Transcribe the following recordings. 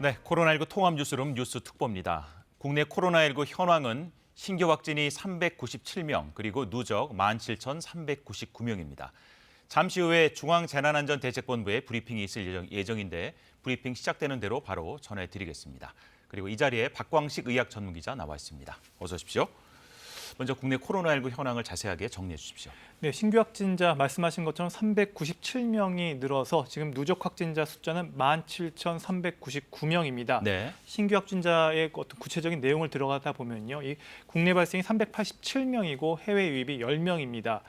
네, 코로나19 통합 뉴스룸 뉴스 특보입니다. 국내 코로나19 현황은 신규 확진이 397명, 그리고 누적 17,399명입니다. 잠시 후에 중앙재난안전대책본부에 브리핑이 있을 예정인데 브리핑 시작되는 대로 바로 전해드리겠습니다. 그리고 이 자리에 박광식 의학 전문기자 나와 있습니다. 어서 오십시오. 먼저 국내 코로나19 현황을 자세하게 정리해 주십시오. 네, 신규 확진자 말씀하신 것처럼 397명이 늘어서 지금 누적 확진자 숫자는 17,399명입니다. 네. 신규 확진자의 어떤 구체적인 내용을 들어가다 보면요, 이 국내 발생이 387명이고 해외 유입이 10명입니다.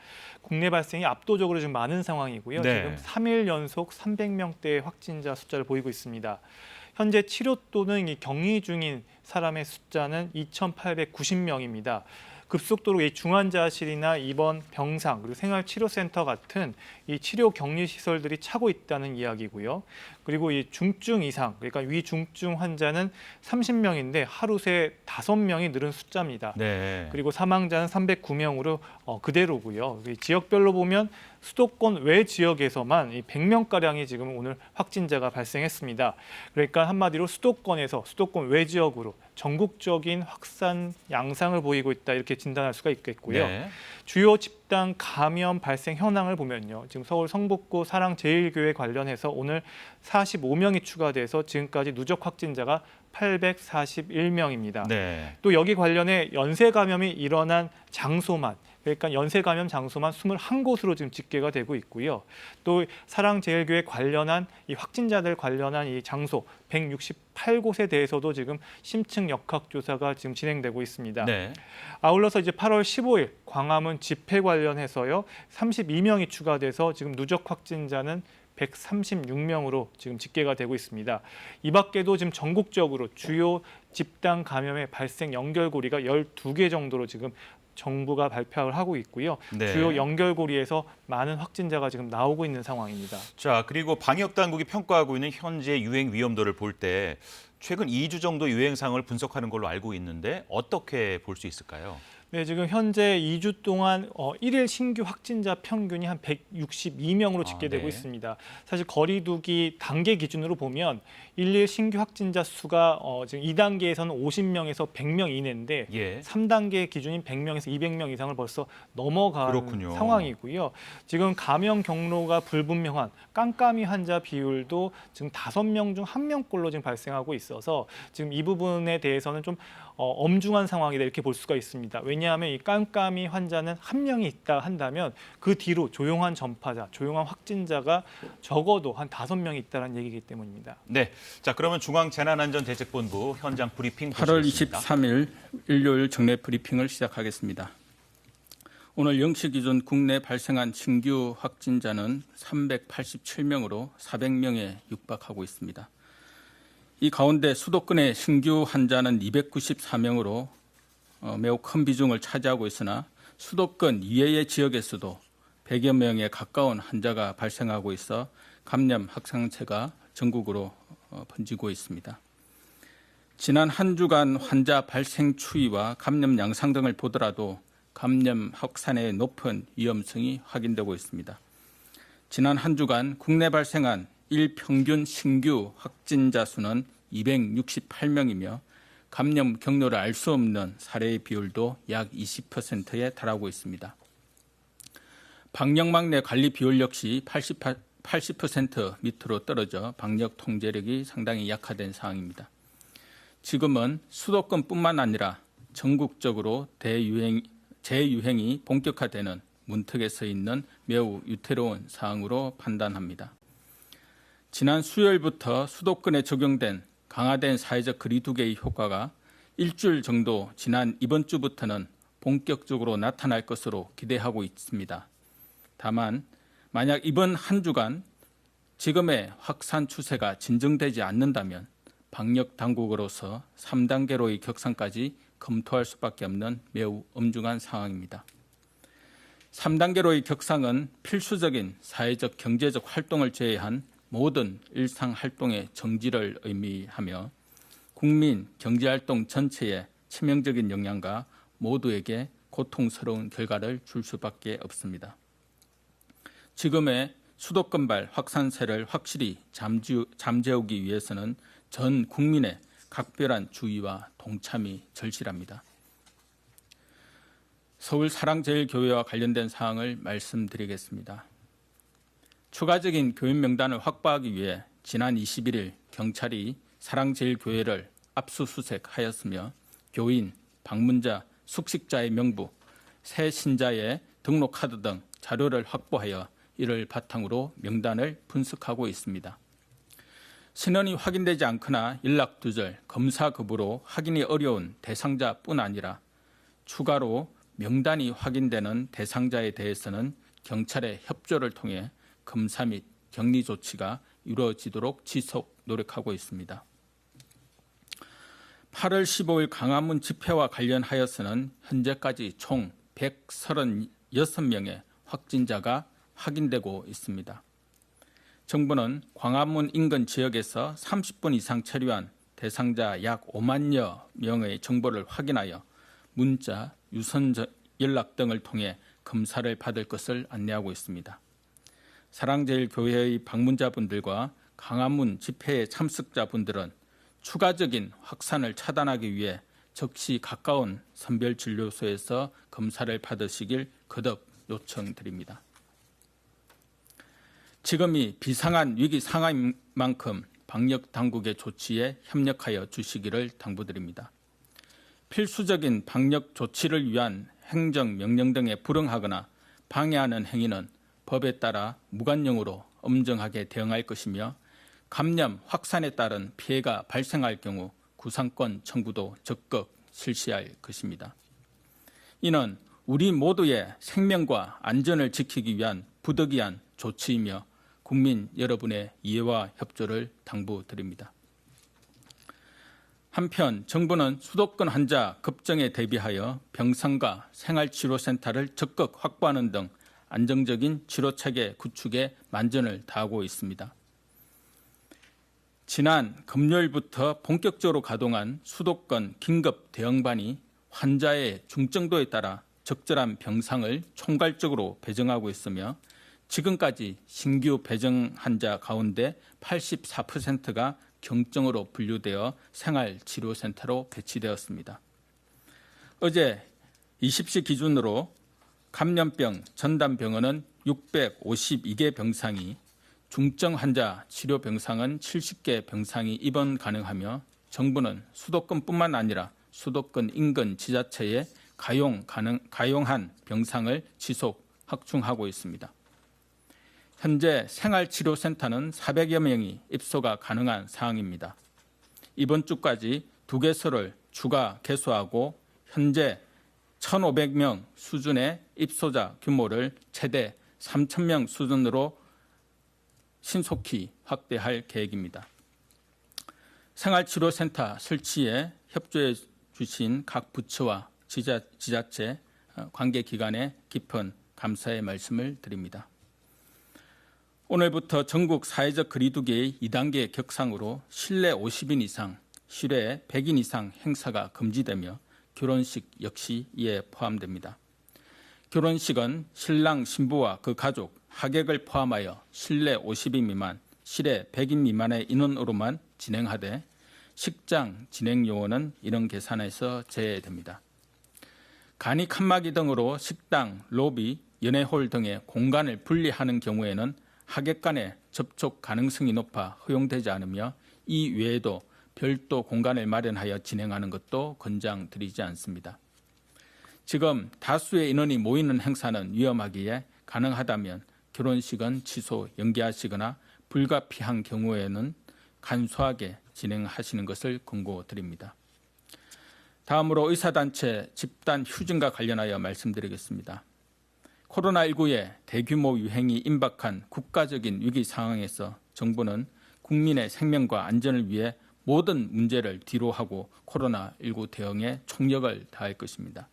국내 발생이 압도적으로 좀 많은 상황이고요. 네. 지금 3일 연속 300명대의 확진자 숫자를 보이고 있습니다. 현재 치료 또는 이 격리 중인 사람의 숫자는 2,890명입니다. 급속도로 이 중환자실이나 입원 병상 그리고 생활치료센터 같은 이 치료 격리 시설들이 차고 있다는 이야기고요. 그리고 이 중증 이상, 그러니까 위중증 환자는 30명인데 하루 새 5명이 늘은 숫자입니다. 네. 그리고 사망자는 309명으로 그대로고요. 지역별로 보면 수도권 외 지역에서만 100명가량이 지금 오늘 확진자가 발생했습니다. 그러니까 한마디로 수도권에서 수도권 외 지역으로 전국적인 확산 양상을 보이고 있다 이렇게 진단할 수가 있겠고요. 네. 주요 집단 감염 발생 현황을 보면요. 지금 서울 성북구 사랑제일교회 관련해서 오늘 45명이 추가돼서 지금까지 누적 확진자가 841명입니다. 네. 또 여기 관련해 연쇄 감염이 일어난 장소만, 그러니까 연쇄 감염 장소만 21곳으로 지금 집계가 되고 있고요. 또 사랑제일교회 관련한 이 확진자들 관련한 이 장소 168곳에 대해서도 지금 심층 역학 조사가 지금 진행되고 있습니다. 네. 아울러서 이제 8월 15일 광화문 집회 관련해서요 32명이 추가돼서 지금 누적 확진자는 136명으로 지금 집계가 되고 있습니다. 이 밖에도 지금 전국적으로 주요 집단 감염의 발생 연결고리가 12개 정도로 지금 정부가 발표를 하고 있고요. 네. 주요 연결고리에서 많은 확진자가 지금 나오고 있는 상황입니다. 자, 그리고 방역 당국이 평가하고 있는 현재 유행 위험도를 볼 때 최근 2주 정도 유행 상황을 분석하는 걸로 알고 있는데 어떻게 볼 수 있을까요? 네, 지금 현재 2주 동안 1일 신규 확진자 평균이 한 162명으로 집계되고 네. 있습니다. 사실 거리두기 단계 기준으로 보면 1일 신규 확진자 수가 지금 2단계에서는 50명에서 100명 이내인데 예. 3단계 기준인 100명에서 200명 이상을 벌써 넘어간 그렇군요. 상황이고요. 지금 감염 경로가 불분명한 깜깜이 환자 비율도 지금 5명 중 1명꼴로 지금 발생하고 있어서 지금 이 부분에 대해서는 좀 엄중한 상황이다 이렇게 볼 수가 있습니다. 왜냐하면 이 깜깜이 환자는 1명이 있다 한다면 그 뒤로 조용한 전파자, 조용한 확진자가 적어도 한 5명이 있다는 얘기이기 때문입니다. 네. 자, 그러면 중앙재난안전대책본부 현장 브리핑 8월 보시겠습니다. 23일 일요일 정례 브리핑을 시작하겠습니다. 오늘 0시 기준 국내 발생한 신규 확진자는 387명으로 400명에 육박하고 있습니다. 이 가운데 수도권의 신규 환자는 294명으로 매우 큰 비중을 차지하고 있으나 수도권 이외의 지역에서도 100여 명에 가까운 환자가 발생하고 있어 감염 확산세가 전국으로 번지고 있습니다. 지난 한 주간 환자 발생 추이와 감염 양상 등을 보더라도 감염 확산의 높은 위험성이 확인되고 있습니다. 지난 한 주간 국내 발생한 일평균 신규 확진자 수는 268명이며 감염 경로를 알 수 없는 사례의 비율도 약 20%에 달하고 있습니다. 방역망 내 관리 비율 역시 80% 밑으로 떨어져 방역 통제력이 상당히 약화된 상황입니다. 지금은 수도권뿐만 아니라 전국적으로 재유행이 본격화되는 문턱에 서 있는 매우 위태로운 상황으로 판단합니다. 지난 수요일부터 수도권에 적용된 강화된 사회적 거리두기의 효과가 일주일 정도 지난 이번 주부터는 본격적으로 나타날 것으로 기대하고 있습니다. 다만 만약 이번 한 주간 지금의 확산 추세가 진정되지 않는다면 방역 당국으로서 3단계로의 격상까지 검토할 수밖에 없는 매우 엄중한 상황입니다. 3단계로의 격상은 필수적인 사회적 경제적 활동을 제외한 모든 일상 활동의 정지를 의미하며 국민 경제활동 전체에 치명적인 영향과 모두에게 고통스러운 결과를 줄 수밖에 없습니다. 지금의 수도권발 확산세를 확실히 잠재우기 위해서는 전 국민의 각별한 주의와 동참이 절실합니다. 서울사랑제일교회와 관련된 사항을 말씀드리겠습니다. 추가적인 교인 명단을 확보하기 위해 지난 21일 경찰이 사랑제일교회를 압수수색하였으며 교인, 방문자, 숙식자의 명부, 새 신자의 등록 카드 등 자료를 확보하여 이를 바탕으로 명단을 분석하고 있습니다. 신원이 확인되지 않거나 연락 두절, 검사 거부로 확인이 어려운 대상자뿐 아니라 추가로 명단이 확인되는 대상자에 대해서는 경찰의 협조를 통해 검사 및 격리 조치가 이루어지도록 지속 노력하고 있습니다. 8월 15일 광화문 집회와 관련하여서는 현재까지 총 136명의 확진자가 확인되고 있습니다. 정부는 광화문 인근 지역에서 30분 이상 체류한 대상자 약 5만여 명의 정보를 확인하여 문자, 유선 연락 등을 통해 검사를 받을 것을 안내하고 있습니다. 사랑제일교회의 방문자분들과 광화문 집회의 참석자분들은 추가적인 확산을 차단하기 위해 적시 가까운 선별진료소에서 검사를 받으시길 거듭 요청드립니다. 지금이 비상한 위기 상황인 만큼 방역 당국의 조치에 협력하여 주시기를 당부드립니다. 필수적인 방역 조치를 위한 행정명령 등에 불응하거나 방해하는 행위는 법에 따라 무관용으로 엄정하게 대응할 것이며 감염 확산에 따른 피해가 발생할 경우 구상권 청구도 적극 실시할 것입니다. 이는 우리 모두의 생명과 안전을 지키기 위한 부득이한 조치이며 국민 여러분의 이해와 협조를 당부드립니다. 한편 정부는 수도권 환자 급증에 대비하여 병상과 생활치료센터를 적극 확보하는 등 안정적인 치료체계 구축에 만전을 다하고 있습니다. 지난 금요일부터 본격적으로 가동한 수도권 긴급 대응반이 환자의 중증도에 따라 적절한 병상을 총괄적으로 배정하고 있으며 지금까지 신규 배정 환자 가운데 84%가 경증으로 분류되어 생활치료센터로 배치되었습니다. 어제 20시 기준으로 감염병 전담병원은 652개 병상이, 중증 환자 치료 병상은 70개 병상이 입원 가능하며 정부는 수도권뿐만 아니라 수도권 인근 지자체에 가용한 병상을 지속 확충하고 있습니다. 현재 생활치료센터는 400여 명이 입소가 가능한 상황입니다. 이번 주까지 2개소를 추가 개소하고 현재 1,500명 수준의 입소자 규모를 최대 3,000명 수준으로 신속히 확대할 계획입니다. 생활치료센터 설치에 협조해 주신 각 부처와 지자체 관계기관에 깊은 감사의 말씀을 드립니다. 오늘부터 전국 사회적 거리두기의 2단계 격상으로 실내 50인 이상, 실외 100인 이상 행사가 금지되며 결혼식 역시 이에 포함됩니다. 결혼식은 신랑 신부와 그 가족, 하객을 포함하여 실내 50인 미만, 실외 100인 미만의 인원으로만 진행하되 식장 진행 요원은 이런 계산에서 제외됩니다. 간이 칸막이 등으로 식당, 로비, 연회홀 등의 공간을 분리하는 경우에는 하객 간의 접촉 가능성이 높아 허용되지 않으며 이 외에도 별도 공간을 마련하여 진행하는 것도 권장드리지 않습니다. 지금 다수의 인원이 모이는 행사는 위험하기에 가능하다면 결혼식은 취소, 연기하시거나 불가피한 경우에는 간소하게 진행하시는 것을 권고드립니다. 다음으로 의사단체 집단 휴진과 관련하여 말씀드리겠습니다. 코로나19의 대규모 유행이 임박한 국가적인 위기 상황에서 정부는 국민의 생명과 안전을 위해 모든 문제를 뒤로하고 코로나19 대응에 총력을 다할 것입니다.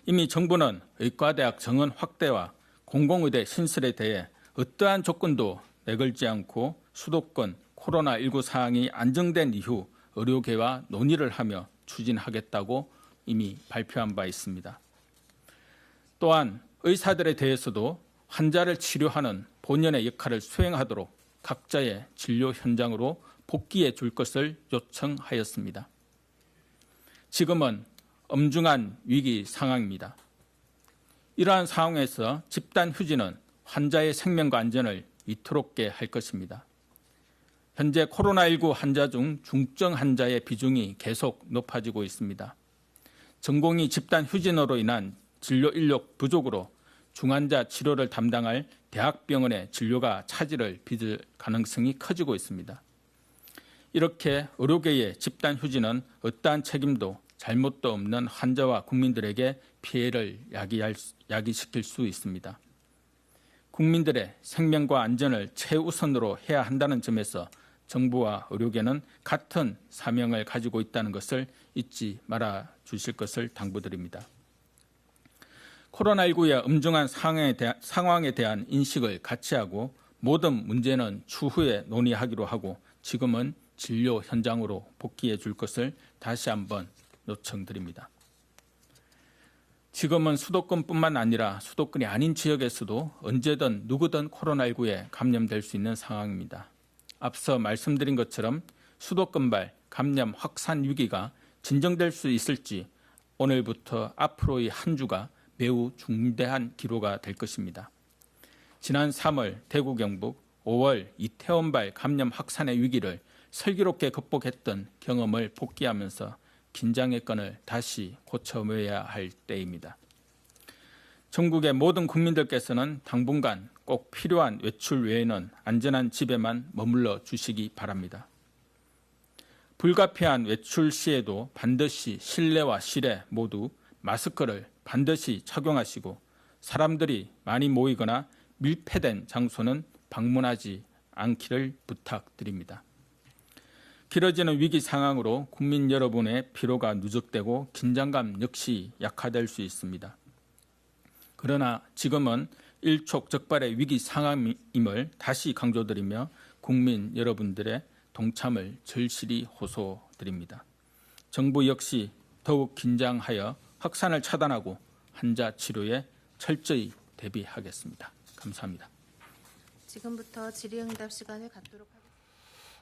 이미 정부는 의과대학 정원 확대와 공공의대 신설에 대해 어떠한 조건도 내걸지 않고 수도권 코로나19 상황이 안정된 이후 의료계와 논의를 하며 추진하겠다고 이미 발표한 바 있습니다. 또한 의사들에 대해서도 환자를 치료하는 본연의 역할을 수행하도록 각자의 진료 현장으로 복귀해 줄 것을 요청하였습니다. 지금은 엄중한 위기 상황입니다. 이러한 상황에서 집단 휴진은 환자의 생명과 안전을 위태롭게 할 것입니다. 현재 코로나19 환자 중 중증 환자의 비중이 계속 높아지고 있습니다. 전공의 집단 휴진으로 인한 진료 인력 부족으로 중환자 치료를 담당할 대학병원의 진료가 차질을 빚을 가능성이 커지고 있습니다. 이렇게 의료계의 집단 휴진은 어떠한 책임도 잘못도 없는 환자와 국민들에게 피해를 야기시킬 수 있습니다. 국민들의 생명과 안전을 최우선으로 해야 한다는 점에서 정부와 의료계는 같은 사명을 가지고 있다는 것을 잊지 말아 주실 것을 당부드립니다. 코로나19의 엄중한 상황에 대한 인식을 같이 하고 모든 문제는 추후에 논의하기로 하고 지금은 진료 현장으로 복귀해 줄 것을 다시 한번 요청드립니다. 지금은 수도권뿐만 아니라 수도권이 아닌 지역에서도 언제든 누구든 코로나19에 감염될 수 있는 상황입니다. 앞서 말씀드린 것처럼 수도권발 감염 확산 위기가 진정될 수 있을지 오늘부터 앞으로의 한 주가 매우 중대한 기로가 될 것입니다. 지난 3월 대구 경북, 5월 이태원발 감염 확산의 위기를 슬기롭게 극복했던 경험을 복귀하면서 긴장의 끈을 다시 고쳐매야 할 때입니다. 전국의 모든 국민들께서는 당분간 꼭 필요한 외출 외에는 안전한 집에만 머물러 주시기 바랍니다. 불가피한 외출 시에도 반드시 실내와 실외 모두 마스크를 반드시 착용하시고 사람들이 많이 모이거나 밀폐된 장소는 방문하지 않기를 부탁드립니다. 길어지는 위기 상황으로 국민 여러분의 피로가 누적되고 긴장감 역시 약화될 수 있습니다. 그러나 지금은 일촉즉발의 위기 상황임을 다시 강조드리며 국민 여러분들의 동참을 절실히 호소드립니다. 정부 역시 더욱 긴장하여 확산을 차단하고 환자 치료에 철저히 대비하겠습니다. 감사합니다. 지금부터 질의응답 시간을 갖도록 하겠습니다.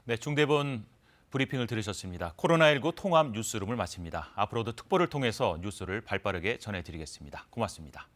네, 중대본 브리핑을 들으셨습니다. 코로나19 통합 뉴스룸을 마칩니다. 앞으로도 특보를 통해서 뉴스를 발빠르게 전해드리겠습니다. 고맙습니다.